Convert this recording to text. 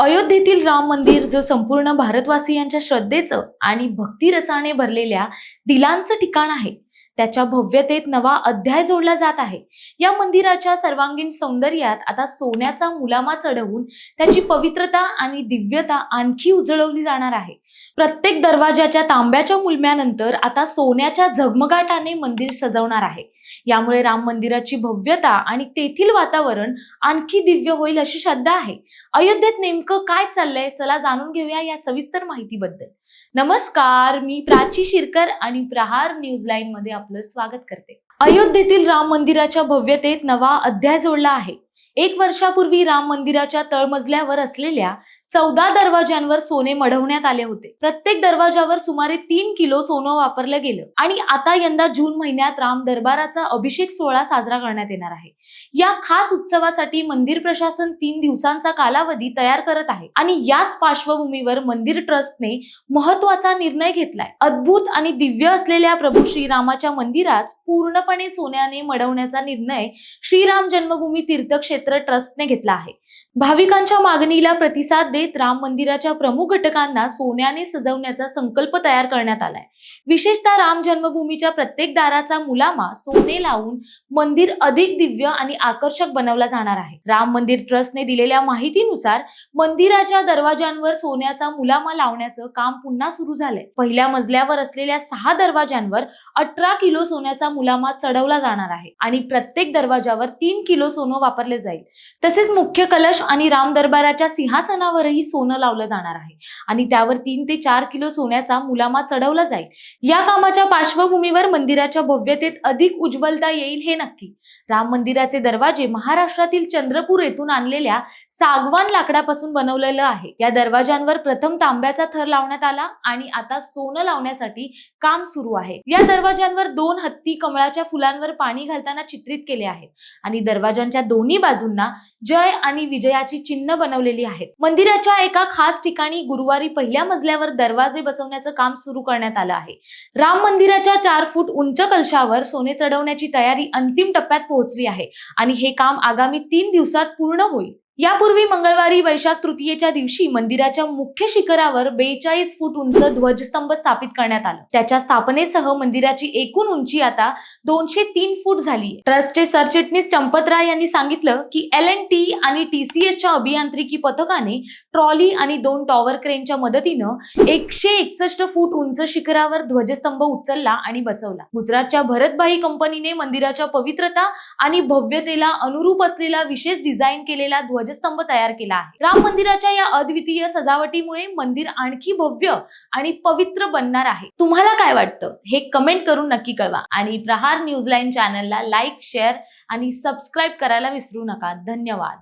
अयोध्येतील राम मंदिर जो संपूर्ण भारतवासियांच्या श्रद्धेचं आणि भक्तिरसाने भरलेल्या दिलांचं ठिकाण आहे, त्याच्या भव्यतेत नवा अध्याय जोडला जात आहे. या मंदिराच्या सर्वांगीण सौंदर्यात आता सोन्याचा मुलामा चढवून त्याची पवित्रता आणि दिव्यता आणखी उजळवली जाणार आहे. प्रत्येक दरवाजाच्या तांब्याच्या मुलम्यानंतर आता सोन्याच्या झगमगाटाने मंदिर सजवणार आहे. यामुळे राम मंदिराची भव्यता आणि तेथील वातावरण आणखी दिव्य होईल अशी श्रद्धा आहे. अयोध्येत नेमकं काय चाललंय, चला जाणून घेऊया या सविस्तर माहितीबद्दल. नमस्कार, मी प्राची शिरकर आणि प्रहार न्यूज लाईन मध्ये आपलं स्वागत करते. अयोध्येतील राम मंदिराच्या भव्यतेत नवा अध्याय जोडला आहे. 1 वर्षापूर्वी राम मंदिराच्या तळमजल्यावर असलेल्या 14 दरवाजांवर सोने मढवण्यात आले होते. प्रत्येक दरवाजावर सुमारे 3 किलो सोनं वापरलं गेलं आणि आता यंदा जून महिन्यात राम दरबाराचा अभिषेक सोहळा साजरा करण्यात येणार आहे. या खास उत्सवासाठी मंदिर प्रशासन 3 दिवसांचा कालावधी तयार करत आहे आणि याच पार्श्वभूमीवर मंदिर ट्रस्टने महत्त्वाचा निर्णय घेतलाय. अद्भुत आणि दिव्य असलेल्या प्रभू श्रीरामाच्या मंदिरास पूर्णपणे सोन्याने मढवण्याचा निर्णय श्रीराम जन्मभूमी तीर्थक्षेत्र ट्रस्टने घेतला आहे. भाविकांच्या मागणीला प्रतिसाद देत राम मंदिराच्या प्रमुख घटकांना सोन्याने सजवण्याचा संकल्प तयार करण्यात आलाय. विशेषतः राम जन्मभूमीच्या प्रत्येक दाराचा मुलामा सोने लावून मंदिर अधिक दिव्य आणि आकर्षक बनवला जाणार आहे. राम मंदिर ट्रस्टने दिलेल्या माहितीनुसार मंदिराच्या दरवाजांवर सोन्याचा मुलामा लावण्याचं काम पुन्हा सुरू झालंय. पहिल्या मजल्यावर असलेल्या 6 दरवाजांवर 18 किलो सोन्याचा मुलामा चढवला जाणार आहे आणि प्रत्येक दरवाजावर 3 किलो सोनं वापरले जाईल. तसेच मुख्य कलश आणि राम दरबाराच्या सिंहासनावरही सोनं लावलं जाणार आहे आणि त्यावर 3 ते 4 किलो सोन्याचा मुलामा चढवला जाईल. या कामाच्या पार्श्वभूमीवर मंदिराच्या भव्यतेत अधिक उज्ज्वलता येईल हे नक्की. राम मंदिराचे दरवाजे महाराष्ट्रातील चंद्रपूर येथून आणलेल्या सागवान लाकडापासून बनवलेलं आहे. या दरवाजांवर प्रथम तांब्याचा थर लावण्यात आला आणि आता सोनं लावण्यासाठी काम सुरू आहे. या दरवाजांवर 2 हत्ती कमळाच्या फुलांवर पाणी घालताना चित्रित केले आहेत आणि दरवाजांच्या दोन्ही बाजूंना जय आणि विजयाची चिन्ह बनवलेली आहेत. मंदिराच्या एका खास ठिकाणी गुरुवारी पहिल्या मजल्यावर दरवाजे बसवण्याचं काम सुरू करण्यात आलं आहे. राम मंदिराच्या 4 फूट उंच कलशावर सोने चढवण्याची तयारी अंतिम टप्प्यात पोहोचली आहे आणि हे काम आगामी 3 दिवसात पूर्ण होईल. यापूर्वी मंगळवारी वैशाख तृतीयेच्या दिवशी मंदिराच्या मुख्य शिखरावर 42 फूट उंच ध्वजस्तंभ स्थापित करण्यात आला. त्याच्या स्थापनेसह मंदिराची एकूण उंची आता 203 फूट झाली. ट्रस्टचे सरचिटणीस चंपतराय यांनी सांगितलं की L&T आणि TCSच्या अभियांत्रिकी पथकाने ट्रॉली आणि 2 टॉवर क्रेनच्या मदतीनं 161 फूट उंच शिखरावर ध्वजस्तंभ उचलला आणि बसवला. गुजरातच्या भरतभाई कंपनीने मंदिराच्या पवित्रता आणि भव्यतेला अनुरूप असलेला विशेष डिझाईन केलेला ध्वजस्तंभ तयार केला आहे. राम मंदिराच्या या अद्वितीय सजावटीमुळे मंदिर आणखी भव्य आणि पवित्र बनणार आहे. तुम्हाला काय वाटतं हे कमेंट करून नक्की कळवा आणि प्रहार न्यूज लाईन चॅनलला लाईक, शेअर आणि सबस्क्राईब करायला विसरू नका. धन्यवाद.